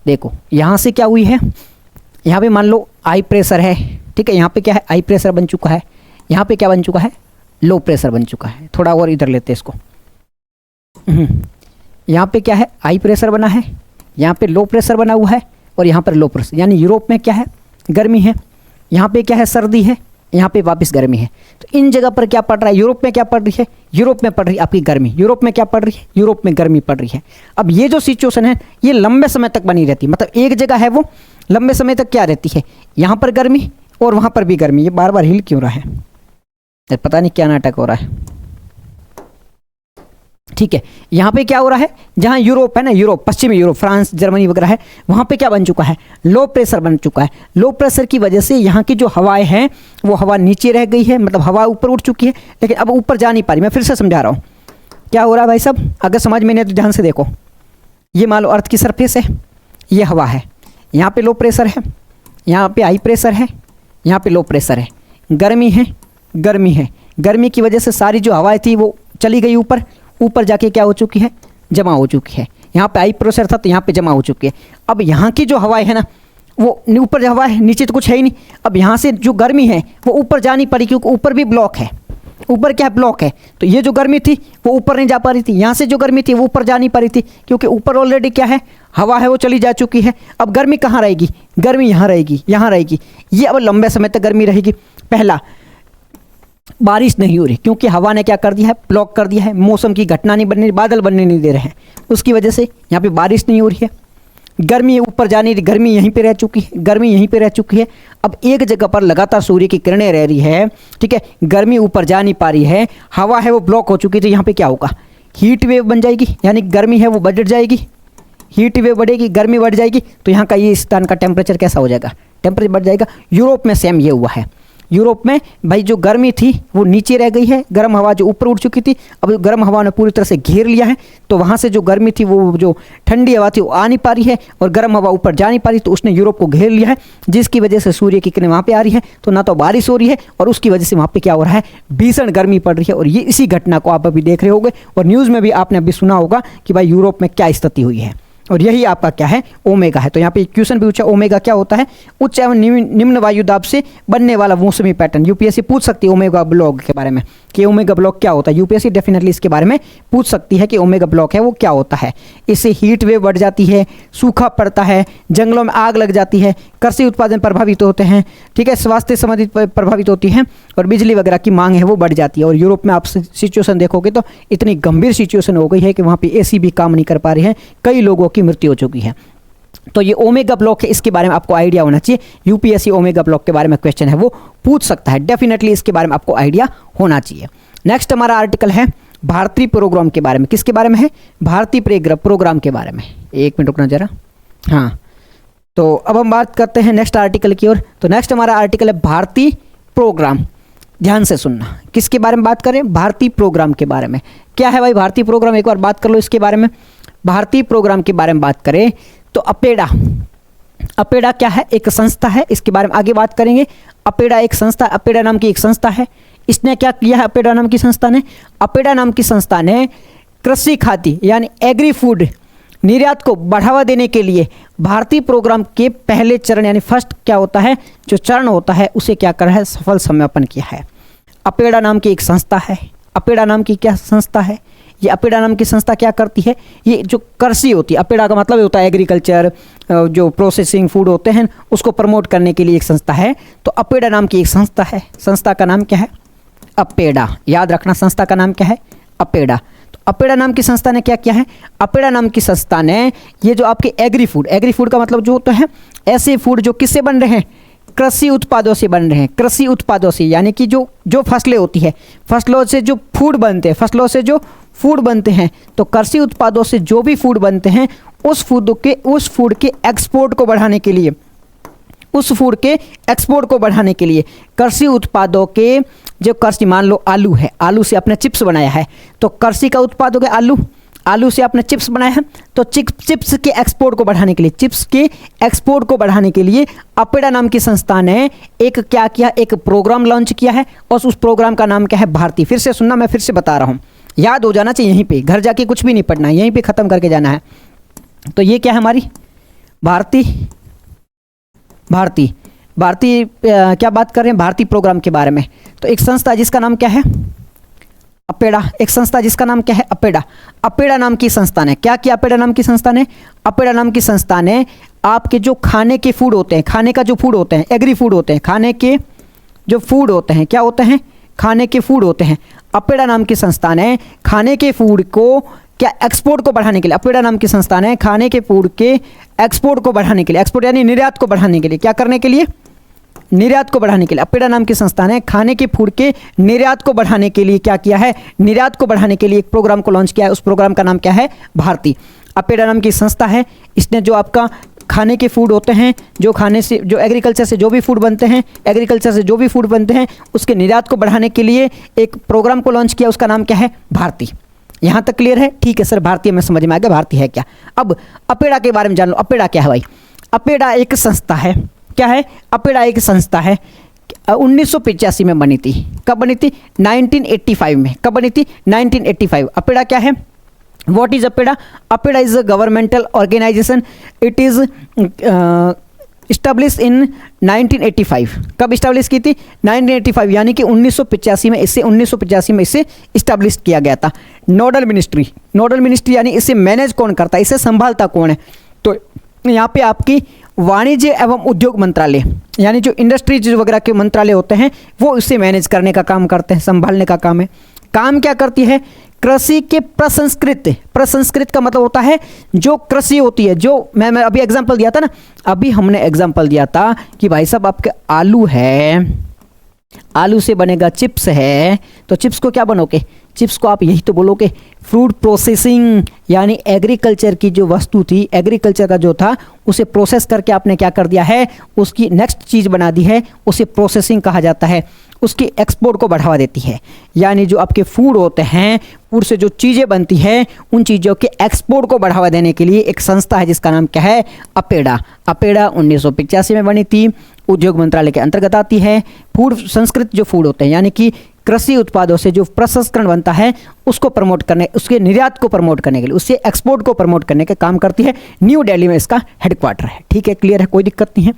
देखो यहाँ से क्या हुई है, यहाँ पे मान लो आई प्रेशर है, ठीक है, यहाँ पे क्या है, आई प्रेशर बन चुका है, यहाँ पे क्या बन चुका है, लो प्रेशर बन चुका है। थोड़ा और इधर लेते हैं इसको, यहाँ पे क्या है, आई प्रेशर बना है, यहाँ पे लो प्रेशर बना हुआ है, और यहाँ पर लो प्रेशर, यानी यूरोप में क्या है, गर्मी है, यहाँ पे क्या है, सर्दी है, यहाँ पे वापस गर्मी है। तो इन जगह पर क्या पड़ रहा है, यूरोप में क्या पड़ रही है, यूरोप में पड़ रही है आपकी गर्मी, यूरोप में क्या पड़ रही है, यूरोप में गर्मी पड़ रही है। अब ये जो सिचुएशन है ये लंबे समय तक बनी रहती है, मतलब एक जगह है वो लंबे समय तक क्या रहती है, यहाँ पर गर्मी और वहाँ पर भी गर्मी। ये बार बार हिल क्यों रहा है, पता नहीं क्या नाटक हो रहा है, ठीक है। यहाँ पे क्या हो रहा है, जहाँ यूरोप है ना, यूरोप, पश्चिमी यूरोप, फ्रांस, जर्मनी वगैरह है, वहाँ पे क्या बन चुका है, लो प्रेशर बन चुका है। लो प्रेशर की वजह से यहाँ की जो हवाएं हैं वो हवा नीचे रह गई है, मतलब हवा ऊपर उठ चुकी है, लेकिन अब ऊपर जा नहीं पा रही। मैं फिर से समझा रहा हूँ क्या हो रहा है भाई साहब, अगर समझ में नहीं तो ध्यान से देखो। ये मान लो अर्थ की सरफेस है, ये हवा है, यहाँ पे लो प्रेशर है, यहाँ पे हाई प्रेशर है, यहाँ पे लो प्रेशर है, गर्मी है, गर्मी है, गर्मी की वजह से सारी जो हवाएं थी वो चली गई ऊपर, ऊपर जाके क्या हो चुकी है, जमा हो चुकी है। यहाँ पे हाई प्रेशर था तो यहाँ पे जमा हो चुकी है। अब यहाँ की जो हवाएं है ना वो ऊपर हवा है, नीचे तो कुछ है ही नहीं। अब यहाँ से जो गर्मी है वो ऊपर जा नहीं पा रही, क्योंकि ऊपर भी ब्लॉक है, ऊपर क्या है, ब्लॉक है। तो ये जो गर्मी थी वो ऊपर नहीं जा पा रही थी, यहाँ से जो गर्मी थी वो ऊपर जा नहीं पा रही थी, क्योंकि ऊपर ऑलरेडी क्या है, हवा है वो चली जा चुकी है। अब गर्मी कहाँ रहेगी, गर्मी यहाँ रहेगी, यहाँ रहेगी। ये अब लंबे समय तक गर्मी रहेगी। पहला, बारिश नहीं हो रही क्योंकि हवा ने क्या कर दिया है, ब्लॉक कर दिया है, मौसम की घटना नहीं बनने, बादल बनने नहीं दे रहे हैं, उसकी वजह से यहाँ पे बारिश नहीं हो रही है। गर्मी ऊपर जाने, गर्मी यहीं पे रह चुकी है, गर्मी यहीं पे रह चुकी है। अब एक जगह पर लगातार सूर्य की किरणें रह रही है, ठीक है, गर्मी ऊपर जा नहीं पा रही है, हवा है वो ब्लॉक हो चुकी है। तो यहाँ पे क्या होगा, हीट वेव बन जाएगी, यानी गर्मी है वो बढ़ जाएगी, हीट वेव बढ़ेगी, गर्मी बढ़ जाएगी। तो यहाँ का ये स्थान का टेम्परेचर कैसा हो जाएगा, टेम्परेचर बढ़ जाएगा। यूरोप में सेम ये हुआ है, यूरोप में भाई जो गर्मी थी वो नीचे रह गई है, गर्म हवा जो ऊपर उठ चुकी थी, अब गर्म हवा ने पूरी तरह से घेर लिया है। तो वहाँ से जो गर्मी थी, वो जो ठंडी हवा थी वो आ नहीं पा रही है, और गर्म हवा ऊपर जा नहीं पा रही, तो उसने यूरोप को घेर लिया है, जिसकी वजह से सूर्य की किरणें वहाँ पे आ रही है। तो ना तो बारिश हो रही है, और उसकी वजह से वहाँ पे क्या हो रहा है, भीषण गर्मी पड़ रही है। और ये इसी घटना को आप अभी देख रहे होंगे, और न्यूज़ में भी आपने अभी सुना होगा कि भाई यूरोप में क्या स्थिति हुई है। और यही आपका क्या है, ओमेगा है। तो यहाँ पे क्वेश्चन भी पूछा, ओमेगा क्या होता है, उच्च एवं निम्न वायु दाब से बनने वाला मौसमी पैटर्न। यूपीएससी पूछ सकती है ओमेगा ब्लॉक के बारे में कि ओमेगा ब्लॉक क्या होता है। यूपीएससी डेफिनेटली इसके बारे में पूछ सकती है कि ओमेगा ब्लॉक है वो क्या होता है। इससे हीट वेव बढ़ जाती है, सूखा पड़ता है, जंगलों में आग लग जाती है, कृषि उत्पादन प्रभावित होते हैं, ठीक है, स्वास्थ्य संबंधित प्रभावित होती है, और बिजली वगैरह की मांग है वो बढ़ जाती है। और यूरोप में आप सिचुएशन देखोगे तो इतनी गंभीर सिचुएशन हो गई है कि वहाँ पे एसी भी काम नहीं कर पा रही है, कई लोगों की मृत्यु हो चुकी है। तो ये ओमेगा ब्लॉक है, इसके बारे में आपको आइडिया होना चाहिए। यूपीएससी ओमेगा ब्लॉक के बारे में क्वेश्चन है वो पूछ सकता है, डेफिनेटली इसके बारे में आपको आइडिया होना चाहिए। नेक्स्ट हमारा आर्टिकल है भारतीय प्रोग्राम के बारे में। किसके बारे में है, भारतीय प्रोग्राम के बारे में। एक मिनट रुकना जरा, हाँ। तो अब हम बात करते हैं नेक्स्ट आर्टिकल की ओर। तो नेक्स्ट हमारा आर्टिकल है भारतीय प्रोग्राम। ध्यान से सुनना, किसके बारे में बात करें, भारतीय प्रोग्राम के बारे में। क्या है भाई भारतीय प्रोग्राम, एक बार बात कर लो इसके बारे में। भारतीय प्रोग्राम के बारे में बात करें तो अपेडा, अपेडा क्या है, एक संस्था है, इसके बारे में आगे बात करेंगे। अपेडा एक संस्था, अपेडा नाम की एक संस्था है। इसने क्या किया है, अपेडा नाम की संस्था ने, अपेडा नाम की संस्था ने कृषि खाद्य यानी एग्री फूड निर्यात को बढ़ावा देने के लिए भारतीय प्रोग्राम के पहले चरण यानी फर्स्ट क्या होता है, जो चरण होता है उसे क्या करा है, सफल समापन किया है। अपेडा नाम की एक संस्था है। अपेडा नाम की क्या संस्था है, ये अपेडा नाम की संस्था क्या करती है, ये जो कृषि होती है, अपेडा का मतलब होता है एग्रीकल्चर, जो प्रोसेसिंग फूड होते हैं उसको प्रमोट करने के लिए एक संस्था है। तो अपेडा नाम की एक संस्था है, संस्था का नाम क्या है, अपेडा। याद रखना संस्था का नाम क्या है, अपेडा। तो अपेडा नाम की संस्था ने क्या किया है, अपेडा नाम की संस्था ने ये जो आपके एग्री फूड का मतलब जो होता है ऐसे फूड जो किससे बन रहे हैं, कृषि उत्पादों से बन रहे हैं। कृषि उत्पादों से यानी कि जो फसलें होती है, फसलों से जो फूड बनते हैं, फसलों से जो फूड बनते हैं, तो कृषि उत्पादों से जो भी फूड बनते हैं उस फूड के एक्सपोर्ट को बढ़ाने के लिए, उस फूड के एक्सपोर्ट को बढ़ाने के लिए कृषि उत्पादों के जो कृषि, मान लो आलू है, आलू से अपने चिप्स बनाया है, तो कृषि का उत्पाद हो गया आलू, आलू से आपने चिप्स बनाया है, तो चिप्स के एक्सपोर्ट को बढ़ाने के लिए, चिप्स के एक्सपोर्ट को बढ़ाने के लिए अपेडा नाम की संस्था ने एक क्या किया, एक प्रोग्राम लॉन्च किया है, और उस प्रोग्राम का नाम क्या है, भारती। फिर से सुनना, मैं फिर से बता रहा हूँ, याद हो जाना चाहिए, यहीं पे घर जाके कुछ भी नहीं पढ़ना है, यहीं पे ख़त्म करके जाना है। तो ये क्या है हमारी भारती, भारती भारती क्या बात कर रहे हैं, भारती प्रोग्राम के बारे में। तो एक संस्था जिसका नाम क्या है, अपेडा, एक संस्था जिसका नाम क्या है, अपेडा। अपेडा नाम की संस्था ने क्या किया, अपेडा नाम की संस्था ने, अपेडा नाम की संस्था ने आपके जो खाने के फूड होते हैं, खाने का जो फूड होते हैं, एग्री फूड होते हैं, खाने के जो फूड होते हैं, क्या होते हैं, खाने के फूड होते हैं। अपेडा नाम की संस्था ने खाने के फूड को क्या एक्सपोर्ट को बढ़ाने के लिए, अपेडा नाम की संस्था ने खाने के फूड के एक्सपोर्ट को बढ़ाने के लिए, एक्सपोर्ट यानी निर्यात को बढ़ाने के लिए, क्या करने के लिए, निर्यात को बढ़ाने के लिए, अपेडा नाम की संस्था ने खाने के फूड के निर्यात को बढ़ाने के लिए क्या किया है, निर्यात को बढ़ाने के लिए एक प्रोग्राम को लॉन्च किया है। उस प्रोग्राम का नाम क्या है, भारती। अपेडा नाम की संस्था है, इसने जो आपका खाने के फूड होते हैं, जो खाने से, जो एग्रीकल्चर से जो भी फूड बनते हैं, एग्रीकल्चर से जो भी फूड बनते हैं, उसके निर्यात को बढ़ाने के लिए एक प्रोग्राम को लॉन्च किया, उसका नाम क्या है, भारती। यहाँ तक क्लियर है? ठीक है सर, भारतीय में समझ में आ गया, भारती है क्या। अब अपेडा के बारे में जान लो, अपेडा क्या है भाई। अपेडा एक संस्था है, क्या है, अपेडा एक संस्था है, 1985 में बनी थी। कब बनी थी, 1985 में। कब बनी थी, 1985। अपेडा क्या है, what is APEDA, APEDA is a governmental organisation, it is establish in 1985। कब इस्टेब्लिश की थी, 1985, यानी कि 1985 में इसे, 1985 में इसे इस्टेब्लिश किया गया था। नोडल मिनिस्ट्री, नोडल मिनिस्ट्री यानी इसे मैनेज कौन करता है, इसे संभालता कौन है, तो यहाँ पे आपकी वाणिज्य एवं उद्योग मंत्रालय, यानी जो इंडस्ट्रीज वगैरह के मंत्रालय होते हैं, वो इसे मैनेज करने का काम करते हैं, संभालने का काम है। काम क्या करती है, कृषि के प्रसंस्कृत, प्रसंस्कृत का मतलब होता है जो कृषि होती है, जो मैं अभी एग्जांपल दिया था ना, अभी हमने एग्जांपल दिया था कि भाई साहब आपके आलू है, आलू से बनेगा चिप्स है, तो चिप्स को क्या बनोगे, चिप्स को आप यही तो बोलोगे फूड प्रोसेसिंग, यानी एग्रीकल्चर की जो वस्तु थी, एग्रीकल्चर का जो था, उसे प्रोसेस करके आपने क्या कर दिया है, उसकी नेक्स्ट चीज़ बना दी है, उसे प्रोसेसिंग कहा जाता है, उसकी एक्सपोर्ट को बढ़ावा देती है। यानी जो आपके फूड होते हैं, फूड से जो चीज़ें बनती हैं, उन चीज़ों के एक्सपोर्ट को बढ़ावा देने के लिए एक संस्था है जिसका नाम क्या है, अपेडा। अपेडा 1985 में बनी थी, उद्योग मंत्रालय के अंतर्गत आती है। फूड संस्कृत जो फूड होते हैं, यानी कि कृषि उत्पादों से जो प्रसंस्करण बनता है, उसको प्रमोट करने, उसके निर्यात को प्रमोट करने के लिए, उससे एक्सपोर्ट को प्रमोट करने का काम करती है। न्यू दिल्ली में इसका हेडक्वार्टर है। ठीक है, क्लियर है, कोई दिक्कत नहीं है।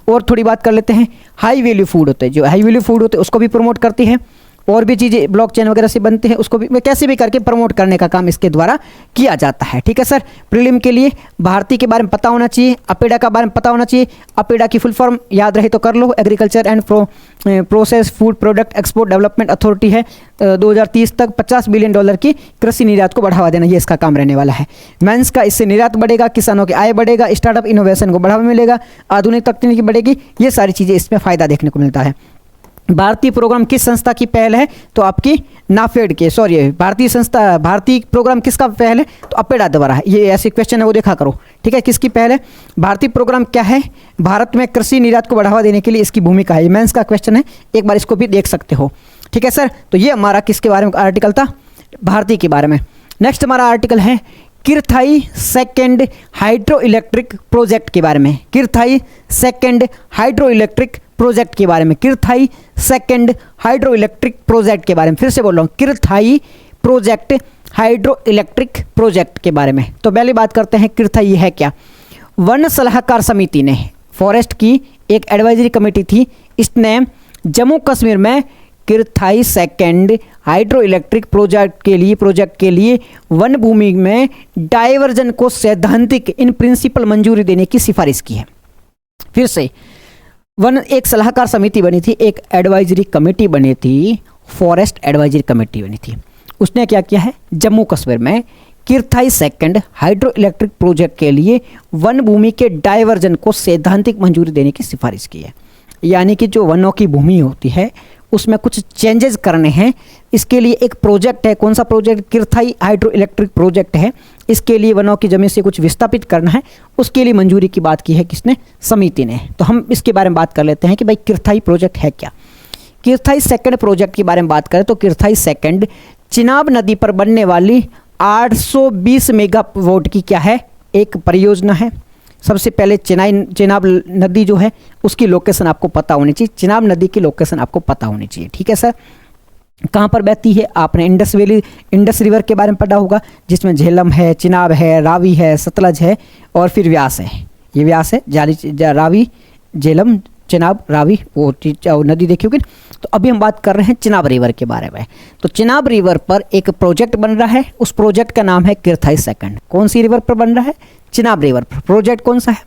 और थोड़ी बात कर लेते हैं, हाई वैल्यू फूड होते हैं, जो हाई वैल्यू फूड होते हैं उसको भी प्रमोट करती है। और भी चीज़ें ब्लॉकचेन वगैरह से बनते हैं, उसको भी कैसे भी करके प्रमोट करने का काम इसके द्वारा किया जाता है। ठीक है सर, प्रीलिम के लिए भारती के बारे में पता होना चाहिए, अपेडा का बारे में पता होना चाहिए। अपेडा की फुल फॉर्म याद रहे तो कर लो, agriculture and process food product export development authority है। 2030 तक $50 बिलियन की कृषि निर्यात को बढ़ावा देना, ये इसका काम रहने वाला है। मेंस का इससे निर्यात बढ़ेगा, किसानों की आय बढ़ेगा, स्टार्टअप इनोवेशन को बढ़ावा मिलेगा, आधुनिक तकनीकी बढ़ेगी, ये सारी चीज़ें इसमें फ़ायदा देखने को मिलता है। भारतीय प्रोग्राम किस संस्था की पहल है, तो आपकी नाफेड के, सॉरी भारतीय संस्था, भारतीय प्रोग्राम किसका पहल है, तो अपेडा द्वारा है। ये ऐसे क्वेश्चन है वो देखा करो। ठीक है, किसकी पहल है, भारतीय प्रोग्राम क्या है, भारत में कृषि निर्यात को बढ़ावा देने के लिए इसकी भूमिका है। ये मेंस का क्वेश्चन है, एक बार इसको भी देख सकते हो। ठीक है सर, तो ये हमारा किसके बारे में आर्टिकल था, भारतीय के बारे में। नेक्स्ट हमारा आर्टिकल है किरथाई सेकेंड हाइड्रो इलेक्ट्रिक प्रोजेक्ट के बारे में। किरथाई सेकेंड हाइड्रो इलेक्ट्रिक प्रोजेक्ट के बारे में, किरथाई सेकेंड हाइड्रो इलेक्ट्रिक प्रोजेक्ट के बारे में। फिर से बोल रहा हूँ, किरथाई प्रोजेक्ट हाइड्रो इलेक्ट्रिक प्रोजेक्ट के बारे में। तो पहले बात करते हैं किरथाई है क्या। वन सलाहकार समिति ने, फॉरेस्ट की एक एडवाइजरी कमेटी थी, इसने जम्मू कश्मीर में किरथाई सेकेंड हाइड्रो इलेक्ट्रिक प्रोजेक्ट के लिए वन भूमि में डाइवर्जन को सैद्धांतिक इन प्रिंसिपल मंजूरी देने की सिफारिश की है। फिर से एक सलाहकार समिति बनी थी, एक एडवाइजरी कमेटी बनी थी, फॉरेस्ट एडवाइजरी कमेटी बनी थी। उसने क्या किया है, जम्मू कश्मीर में किरथाई सेकेंड हाइड्रो इलेक्ट्रिक प्रोजेक्ट के लिए वन भूमि के डाइवर्जन को सैद्धांतिक मंजूरी देने की सिफारिश की है। यानी कि जो वनों की भूमि होती है उसमें कुछ चेंजेस करने हैं, इसके लिए एक प्रोजेक्ट है। कौन सा प्रोजेक्ट, किरथाई हाइड्रो इलेक्ट्रिक प्रोजेक्ट है। इसके लिए वनों की जमीन से कुछ विस्थापित करना है, उसके लिए मंजूरी की बात की है किसने, समिति ने। तो हम इसके बारे में बात कर लेते हैं कि भाई किरथाई प्रोजेक्ट है क्या। किरथाई सेकेंड प्रोजेक्ट के बारे में बात करें तो किरथाई सेकेंड चिनाब नदी पर बनने वाली 820 मेगावाट की क्या है, एक परियोजना है। सबसे पहले चेनाब नदी जो है उसकी लोकेशन आपको पता होनी चाहिए, चेनाब नदी की लोकेशन आपको पता होनी चाहिए, ठीक है सर। कहाँ पर बहती है, आपने इंडस रिवर के बारे में पढ़ा होगा, जिसमें झेलम है, चिनाब है, रावी है, सतलज है और फिर व्यास है। ये व्यास है, रावी, झेलम, चिनाब, रावी, वो नदी देखी होगी। तो अभी हम बात कर रहे हैं चिनाब रिवर के बारे में। तो चिनाब रिवर पर एक प्रोजेक्ट बन रहा है, उस प्रोजेक्ट का नाम है किरथाई सेकंड। कौन सी रिवर पर बन रहा है, चिनाब रिवर पर। प्रोजेक्ट कौन सा है,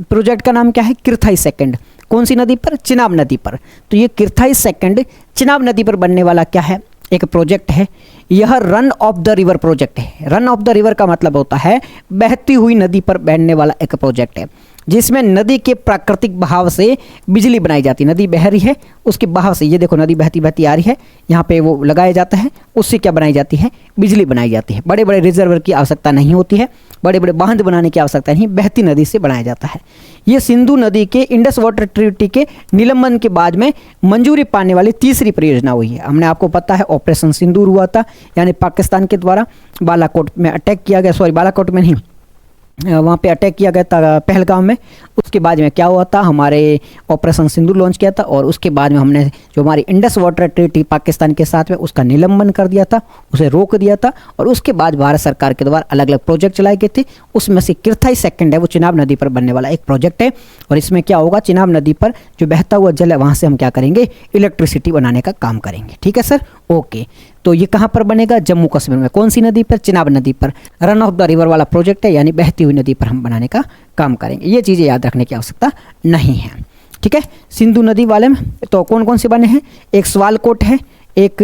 प्रोजेक्ट का नाम क्या है, किरथाई सेकंड। कौन सी नदी पर, चिनाब नदी पर। तो ये किरथाई सेकंड चिनाब नदी पर बनने वाला क्या है, एक प्रोजेक्ट है। यह run of the river project है। रन ऑफ द रिवर का मतलब होता है बहती हुई नदी पर बनने वाला एक प्रोजेक्ट है, जिसमें नदी के प्राकृतिक बहाव से बिजली बनाई जाती है। नदी बह रही है, उसके बहाव से, ये देखो नदी बहती बहती आ रही है, यहाँ पे वो लगाया जाता है, उससे क्या बनाई जाती है, बिजली बनाई जाती है। बड़े बड़े रिजर्वर की आवश्यकता नहीं होती है, बड़े बड़े बांध बनाने की आवश्यकता नहीं, बहती नदी से बनाया जाता है। ये सिंधु नदी के इंडस वाटर ट्रीटी के निलंबन के बाद में मंजूरी पाने वाली तीसरी परियोजना हुई है। हमने आपको पता है ऑपरेशन सिंदूर हुआ था, यानी पाकिस्तान के द्वारा बालाकोट में अटैक किया गया, सॉरी बालाकोट में नहीं, वहाँ पे अटैक किया गया था पहलगाम में। उसके बाद में क्या हुआ था, हमारे ऑपरेशन सिंदूर लॉन्च किया था और उसके बाद में हमने जो हमारी इंडस वाटर ट्रीटी पाकिस्तान के साथ में उसका निलंबन कर दिया था, उसे रोक दिया था। और उसके बाद भारत सरकार के द्वारा अलग अलग प्रोजेक्ट चलाए गए थे, उसमें से किरथाई सेकंड है, वो चिनाब नदी पर बनने वाला एक प्रोजेक्ट है। और इसमें क्या होगा, चिनाब नदी पर जो बहता हुआ जल है वहाँ से हम क्या करेंगे, इलेक्ट्रिसिटी बनाने का काम करेंगे, ठीक है सर, ओके। तो ये कहाँ पर बनेगा, जम्मू कश्मीर में। कौन सी नदी पर, चिनाब नदी पर। रन ऑफ द रिवर वाला प्रोजेक्ट है, यानी बहती हुई नदी पर हम बनाने का काम करेंगे। ये चीज़ें याद रखने की आवश्यकता नहीं है, ठीक है। सिंधु नदी वाले में तो कौन कौन से बने हैं, एक सवालकोट है, एक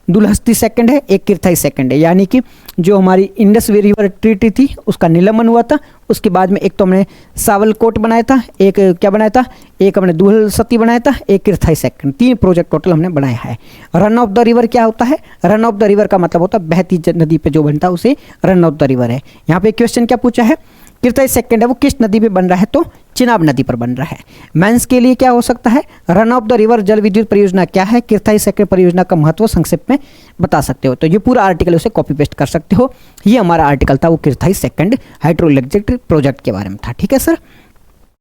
दुलहस्ती सेकंड है, एक किरथाई सेकंड है। यानी कि जो हमारी इंडस रिवर ट्रीटी थी उसका निलंबन हुआ था, उसके बाद में एक तो हमने सावलकोट बनाया था, एक क्या बनाया था, एक हमने दुलहस्ती बनाया था, एक किरथाई सेकंड। 3 प्रोजेक्ट टोटल हमने बनाया है। रन ऑफ द रिवर क्या होता है, रन ऑफ द रिवर का मतलब होता है बहती नदी पे जो बनता है उसे रन ऑफ द रिवर है। यहाँ पे क्वेश्चन क्या पूछा है, किरथाई सेकंड है वो किस नदी पे बन रहा है, तो चिनाब नदी पर बन रहा है। मेंस के लिए क्या हो सकता है, रन ऑफ द रिवर जल विद्युत परियोजना क्या है, किरथाई सेकंड परियोजना का महत्व संक्षेप में बता सकते हो। तो ये पूरा आर्टिकल उसे कॉपी पेस्ट कर सकते हो। ये हमारा आर्टिकल था वो किरथाई सेकंड हाइड्रो इलेक्ट्रिक प्रोजेक्ट के बारे में था, ठीक है सर।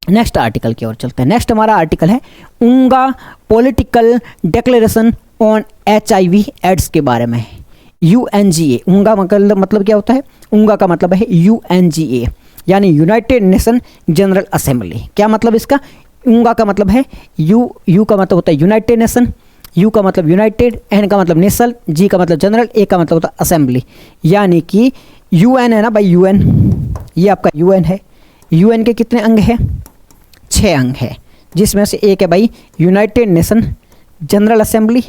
नेक्स्ट आर्टिकल की ओर चलते हैं। नेक्स्ट हमारा आर्टिकल है UNGA political declaration on HIV AIDS के बारे में। UNGA, उंगा मतलब क्या होता है, उंगा का मतलब है UNGA यानी यूनाइटेड नेशन जनरल असेंबली। क्या मतलब इसका, उंगा का मतलब है यू का मतलब होता है यूनाइटेड नेशन, यू का मतलब यूनाइटेड, एन का मतलब नेशनल, जी का मतलब जनरल, ए का मतलब होता है असेंबली। यानी कि UN है ना भाई, UN, ये आपका UN है। UN के कितने अंग हैं, 6 अंग है, जिसमें से एक है भाई यूनाइटेड नेशन जनरल असेंबली,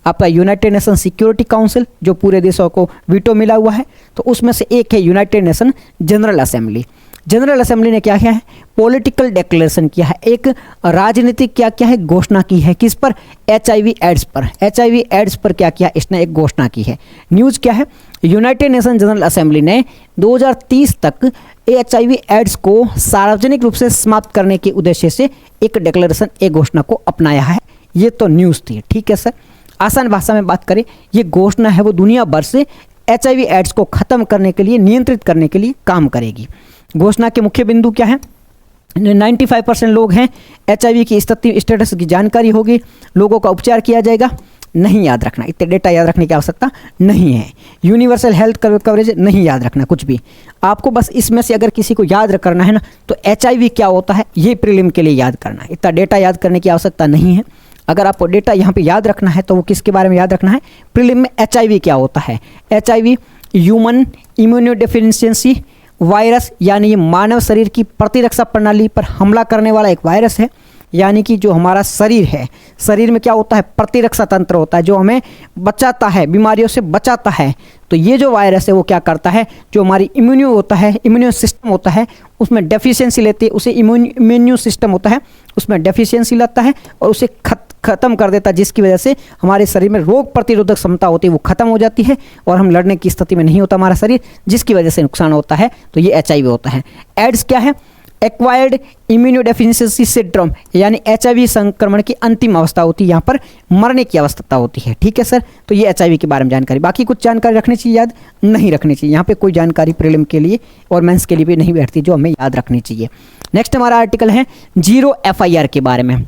आपका यूनाइटेड नेशन सिक्योरिटी काउंसिल जो पूरे देशों को वीटो मिला हुआ है, तो उसमें से एक है United nation general assembly. General assembly ने क्या किया है, पॉलिटिकल डिक्लेरेशन किया है, एक राजनीतिक क्या क्या है, घोषणा की है। किस पर, HIV एड्स पर। HIV एड्स पर क्या किया, इसने एक घोषणा की है। न्यूज़ क्या है, यूनाइटेड नेशन जनरल असेंबली ने 2030 तक HIV एड्स को सार्वजनिक रूप से समाप्त करने के उद्देश्य से एक डिक्लेरेशन, एक घोषणा को अपनाया है। ये तो न्यूज़ थी, ठीक है सर। आसान भाषा में बात करें, ये घोषणा है वो दुनिया भर से HIV एड्स को ख़त्म करने के लिए, नियंत्रित करने के लिए काम करेगी। घोषणा के मुख्य बिंदु क्या है, 95% लोग हैं, HIV की स्टेटस की जानकारी होगी, लोगों का उपचार किया जाएगा। नहीं याद रखना, इतने डेटा याद रखने की आवश्यकता नहीं है। यूनिवर्सल हेल्थ कवरेज नहीं याद रखना कुछ भी। आपको बस इसमें से अगर किसी को याद करना है ना, तो HIV क्या होता है ये प्रीलिम के लिए याद करना है। इतना डेटा याद करने की आवश्यकता नहीं है। अगर आपको डेटा यहाँ पे याद रखना है तो वो किसके बारे में याद रखना है, प्रीलिम में HIV क्या होता है। HIV ह्यूमन इम्यूनोडेफिशिएंसी वायरस, यानी ये मानव शरीर की प्रतिरक्षा प्रणाली पर हमला करने वाला एक वायरस है। यानी कि जो हमारा शरीर है, शरीर में क्या होता है, प्रतिरक्षा तंत्र होता है जो हमें बचाता है, बीमारियों से बचाता है। तो ये जो वायरस है वो क्या करता है, जो हमारी इम्यूनो सिस्टम होता है उसमें डेफिशिएंसी लेती है, उसे इम्यूनो सिस्टम होता है उसमें डेफिशिएंसी लाता है और उसे ख़त्म कर देता है, जिसकी वजह से हमारे शरीर में रोग प्रतिरोधक क्षमता होती है वो ख़त्म हो जाती है और हम लड़ने की स्थिति में नहीं होता हमारा शरीर, जिसकी वजह से नुकसान होता है। तो ये HIV होता है। एड्स क्या है, एक्वायर्ड इम्यूनोडेफिशिएंसी सिंड्रोम यानी HIV संक्रमण की अंतिम अवस्था होती है, यहाँ पर मरने की अवस्था होती है। ठीक है सर, तो ये HIV के बारे में जानकारी। बाकी कुछ जानकारी रखनी चाहिए, याद नहीं रखनी चाहिए। यहाँ पे कोई जानकारी प्रीलिम के लिए और मेंस के लिए भी नहीं बैठती जो हमें याद रखनी चाहिए। नेक्स्ट हमारा आर्टिकल है जीरो FIR के बारे में।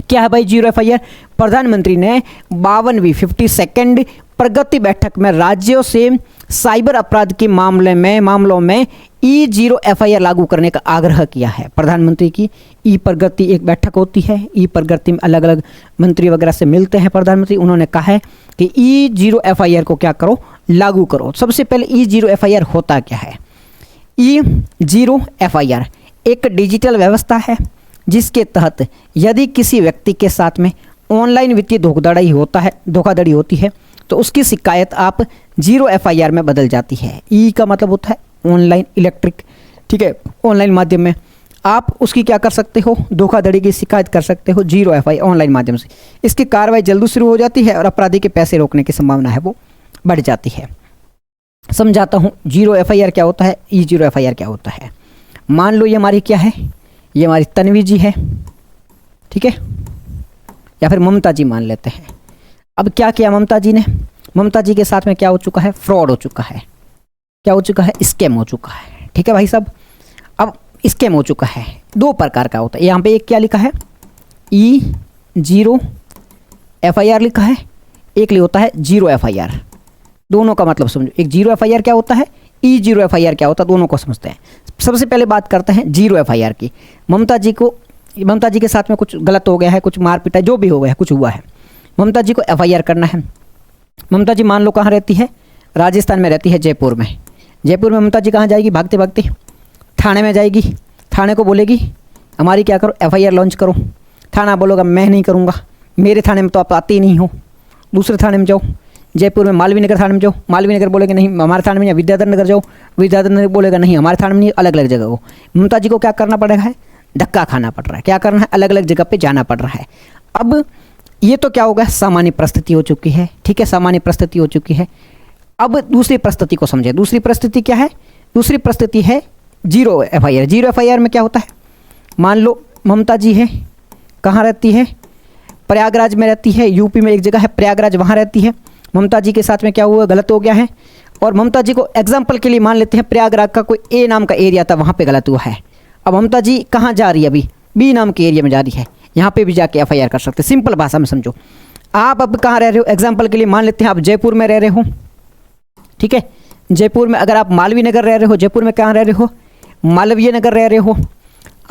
क्या है भाई जीरो FIR? प्रधानमंत्री ने 52वीं 52nd प्रगति बैठक में राज्यों से साइबर अपराध के मामलों में E0 FIR लागू करने का आग्रह किया है। प्रधानमंत्री की ई प्रगति एक बैठक होती है, ई प्रगति में अलग अलग मंत्री वगैरह से मिलते हैं प्रधानमंत्री। उन्होंने कहा है कि E0 FIR को क्या करो, लागू करो। सबसे पहले E0 FIR होता क्या है? E0 FIR एक डिजिटल व्यवस्था है जिसके तहत यदि किसी व्यक्ति के साथ में ऑनलाइन वित्तीय धोखाधड़ी होती है तो उसकी शिकायत आप जीरो FIR में बदल जाती है। ई का मतलब होता है ऑनलाइन, इलेक्ट्रिक, ठीक है, ऑनलाइन माध्यम में आप उसकी क्या कर सकते हो, धोखाधड़ी की शिकायत कर सकते हो जीरो FIR ऑनलाइन माध्यम से। इसकी कार्रवाई जल्दी शुरू हो जाती है और अपराधी के पैसे रोकने की संभावना है वो बढ़ जाती है। समझाता हूँ जीरो FIR क्या होता है, E0 FIR क्या होता है। मान लो ये हमारी क्या है, ये हमारी तन्वी जी है, ठीक है, या फिर ममता जी मान लेते हैं। अब क्या किया ममता जी ने? ममता जी के साथ में क्या हो चुका है? फ्रॉड हो चुका है। क्या हो चुका है? स्कैम हो चुका है। ठीक है भाई साहब, अब स्कैम हो चुका है। दो प्रकार का होता है। यहाँ पे एक क्या लिखा है, E0 FIR लिखा है, एक लिए होता है जीरो FIR। दोनों का मतलब समझो, एक जीरो FIR क्या होता है, E0 FIR क्या होता है, दोनों को समझते हैं। सबसे पहले बात करते हैं जीरो FIR की। ममता जी के साथ में कुछ गलत हो गया है, कुछ मार पिटाई जो भी हो गया है, कुछ हुआ है, ममता जी को FIR करना है। ममता जी मान लो कहाँ रहती है, राजस्थान में रहती है, जयपुर में। जयपुर में ममता जी कहाँ जाएगी, भागते भागते थाने में जाएगी। थाने को बोलेगी हमारी क्या करो, FIR लॉन्च करो। थाना बोलेगा मैं नहीं करूँगा, मेरे थाने में तो आप आते ही नहीं हो, दूसरे थाने में जाओ। जयपुर में मालवीय नगर थाने में जाओ, मालवीय नगर बोलेगा नहीं हमारे थाने में, या विद्याधर नगर जाओ, विद्याधर नगर बोलेगा नहीं हमारे थाने में नहीं, अलग अलग जगह को। ममता जी को क्या करना पड़ेगा है, धक्का खाना पड़ रहा है। क्या करना है, अलग अलग जगह पे जाना पड़ रहा है। अब ये तो क्या होगा, सामान्य परिस्थिति हो चुकी है। ठीक है, सामान्य परिस्थिति हो चुकी है। अब दूसरी परिस्थिति को समझे। दूसरी परिस्थिति क्या है? दूसरी परिस्थिति है जीरो FIR। जीरो FIR में क्या होता है, मान लो ममता जी है, कहाँ रहती है, प्रयागराज में रहती है, यूपी में एक जगह है प्रयागराज, वहाँ रहती है। ममता जी के साथ में क्या हुआ, गलत हो गया है। और ममता जी को एग्जाम्पल के लिए मान लेते हैं प्रयागराज का कोई A नाम का एरिया था, वहाँ पे गलत हुआ है। अब ममता जी कहाँ जा रही है, अभी B नाम के एरिया में जा रही है, यहाँ पे भी जाके FIR कर सकते हैं। सिंपल भाषा में समझो। आप अब कहाँ रह रहे हो, एग्जाम्पल के लिए मान लेते हैं आप जयपुर में रह रहे हो, ठीक है। जयपुर में अगर आप मालवीय नगर रह रहे हो, जयपुर में कहाँ रह रहे हो, मालवीय नगर रह रहे हो।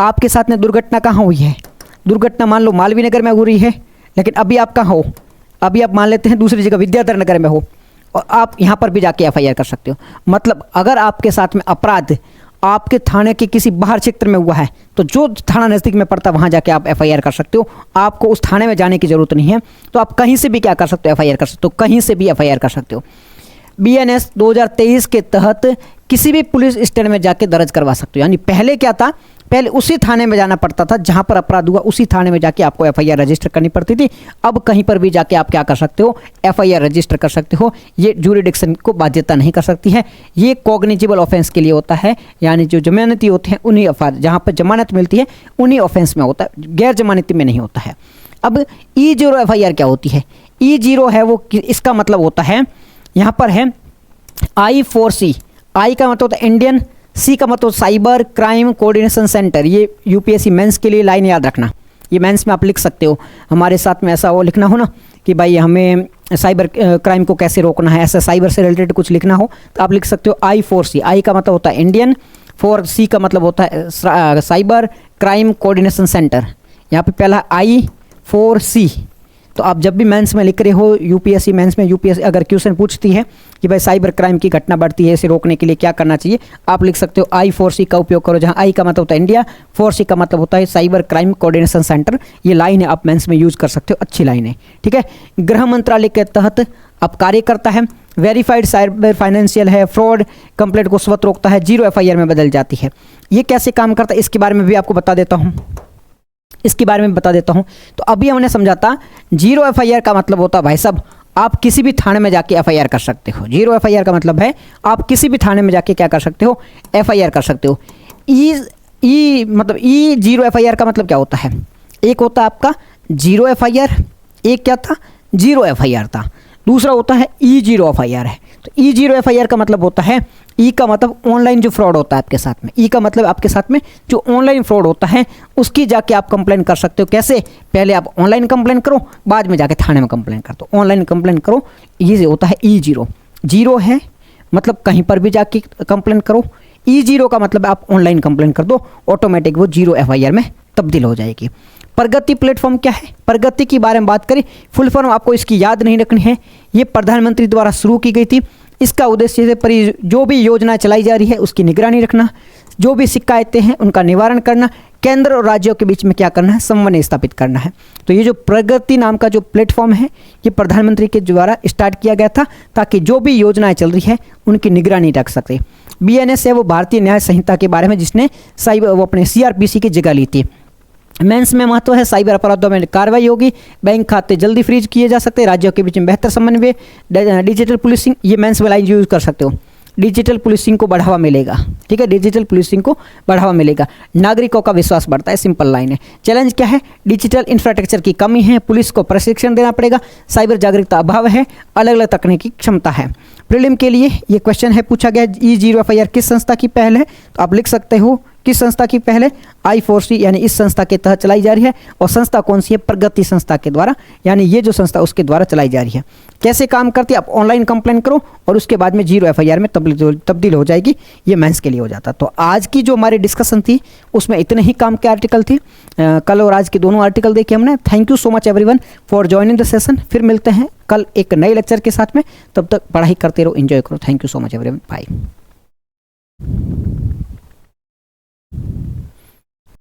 आपके साथ में दुर्घटना कहाँ हुई है, दुर्घटना मान लो मालवीय नगर में हो रही है, लेकिन अभी आप कहाँ हो, अभी आप मान लेते हैं दूसरी जगह विद्याधर नगर में हो, और आप यहाँ पर भी जाके FIR कर सकते हो। मतलब अगर आपके साथ में अपराध आपके थाने के किसी बाहर क्षेत्र में हुआ है तो जो थाना नज़दीक में पड़ता है वहाँ जाके आप FIR कर सकते हो। आपको उस थाने में जाने की ज़रूरत नहीं है, तो आप कहीं से भी क्या कर सकते हो, FIR कर सकते हो, कहीं से भी FIR कर सकते हो। BNS 2023 के तहत किसी भी पुलिस स्टेशन में जाके दर्ज करवा सकते हो। यानी पहले क्या था, पहले उसी थाने में जाना पड़ता था जहाँ पर अपराध हुआ, उसी थाने में जाके आपको FIR रजिस्टर करनी पड़ती थी। अब कहीं पर भी जाके आप क्या कर सकते हो, FIR रजिस्टर कर सकते हो। ये ज्यूरिडिक्शन को बाध्यता नहीं कर सकती है। ये कॉग्निजिबल ऑफेंस के लिए होता है, यानी जो जमानती होते हैं उन्हीं जहाँ पर जमानत मिलती है उन्हीं ऑफेंस में होता है, गैर जमानती में नहीं होता है। अब E0 FIR क्या होती है? E0 है वो, इसका मतलब होता है यहाँ पर है I4C। I का मतलब होता है इंडियन, C का मतलब साइबर क्राइम कोऑर्डिनेशन सेंटर। ये UPSC मेंस के लिए लाइन याद रखना, ये मेंस में आप लिख सकते हो। हमारे साथ में ऐसा वो लिखना हो ना कि भाई हमें साइबर क्राइम को कैसे रोकना है, ऐसा साइबर से रिलेटेड कुछ लिखना हो तो आप लिख सकते हो I4C। I का मतलब होता है इंडियन, 4C का मतलब होता है साइबर क्राइम कोऑर्डिनेशन सेंटर। यहाँ पे पहला I4C। तो आप जब भी मेंस में लिख रहे हो, UPSC मेंस में UPSC अगर क्वेश्चन पूछती है कि भाई साइबर क्राइम की घटना बढ़ती है, इसे रोकने के लिए क्या करना चाहिए, आप लिख सकते हो I4C का उपयोग करो, जहाँ I का मतलब होता है इंडिया, 4C का मतलब होता है साइबर क्राइम कोऑर्डिनेशन सेंटर। ये लाइन है, आप मेंस में यूज कर सकते हो, अच्छी लाइन है, ठीक है। गृह मंत्रालय के तहत अब कार्य करता है। वेरीफाइड साइबर फाइनेंशियल है, फ्रॉड कंप्लेंट को स्वतः रोकता है, जीरो FIR में बदल जाती है। ये कैसे काम करता है इसके बारे में भी आपको बता देता हूँ, इसके बारे में बता देता हूं। तो अभी हमने समझाता जीरो FIR का मतलब होता है भाई साहब आप किसी भी थाने में जाके FIR कर सकते हो। जीरो FIR का मतलब है आप किसी भी थाने में जाके क्या कर सकते हो, FIR कर सकते हो। मतलब E0 FIR का मतलब क्या होता है? एक होता है आपका 0 FIR, एक क्या था? 0 FIR था। दूसरा होता है E0 FIR है। तो E0 FIR का मतलब होता है, ई का मतलब ऑनलाइन जो फ्रॉड होता है आपके साथ में, ई का मतलब आपके साथ में जो ऑनलाइन फ्रॉड होता है उसकी जाके आप कंप्लेन कर सकते हो। कैसे? पहले आप ऑनलाइन कंप्लेन करो, बाद में जाके थाने में कंप्लेन कर दो। ऑनलाइन कंप्लेन करो, ये होता है E0। 0 है मतलब कहीं पर भी जाके कंप्लेन करो, E0 का मतलब आप ऑनलाइन कंप्लेन कर दो, ऑटोमेटिक वो 0 FIR में तब्दील हो जाएगी। प्रगति प्लेटफॉर्म क्या है? प्रगति के बारे में बात करें, फुल फॉर्म आपको इसकी याद नहीं रखनी है। ये प्रधानमंत्री द्वारा शुरू की गई थी। इसका उद्देश्य से जो भी योजना चलाई जा रही है उसकी निगरानी रखना, जो भी शिकायतें हैं उनका निवारण करना, केंद्र और राज्यों के बीच में क्या करना है? समन्वय स्थापित करना है। तो ये जो प्रगति नाम का जो प्लेटफॉर्म है ये प्रधानमंत्री के द्वारा स्टार्ट किया गया था ताकि जो भी योजनाएं चल रही है उनकी निगरानी रख सके। BNS है वो भारतीय न्याय संहिता के बारे में, जिसने वो अपने CRPC की जगह ली थी। मेंस में महत्व है, साइबर अपराधों में कार्रवाई होगी, बैंक खाते जल्दी फ्रीज किए जा सकते हैं, राज्यों के बीच में बेहतर समन्वय, डिजिटल पुलिसिंग, ये मेंस में लाइन यूज कर सकते हो। डिजिटल पुलिसिंग को बढ़ावा मिलेगा, ठीक है, डिजिटल पुलिसिंग को बढ़ावा मिलेगा, नागरिकों का विश्वास बढ़ता है, सिंपल लाइन है। चैलेंज क्या है? डिजिटल इंफ्रास्ट्रक्चर की कमी है, पुलिस को प्रशिक्षण देना पड़ेगा, साइबर जागरूकता अभाव है, अलग अलग तकनीकी क्षमता है। प्रीलिम के लिए ये क्वेश्चन है पूछा गया, E0 FIR किस संस्था की पहल है? तो आप लिख सकते हो किस संस्था की पहल है? I4C, यानी इस संस्था के तहत चलाई जा रही है। और संस्था कौन सी है? प्रगति संस्था के द्वारा, यानी ये जो संस्था उसके द्वारा चलाई जा रही है। कैसे काम करती है? आप ऑनलाइन कंप्लेन करो और उसके बाद में 0 FIR में तब्दील हो जाएगी। ये मेंस के लिए हो जाता। तो आज की जो हमारी डिस्कशन थी उसमें इतने ही काम के आर्टिकल थे। कल और आज के दोनों आर्टिकल देखे हमने। Thank you so much everyone for joining the session. फिर मिलते हैं कल एक नए लेक्चर के साथ में, तब तक पढ़ाई करते रहो, एंजॉय करो। Thank you so much everyone, bye.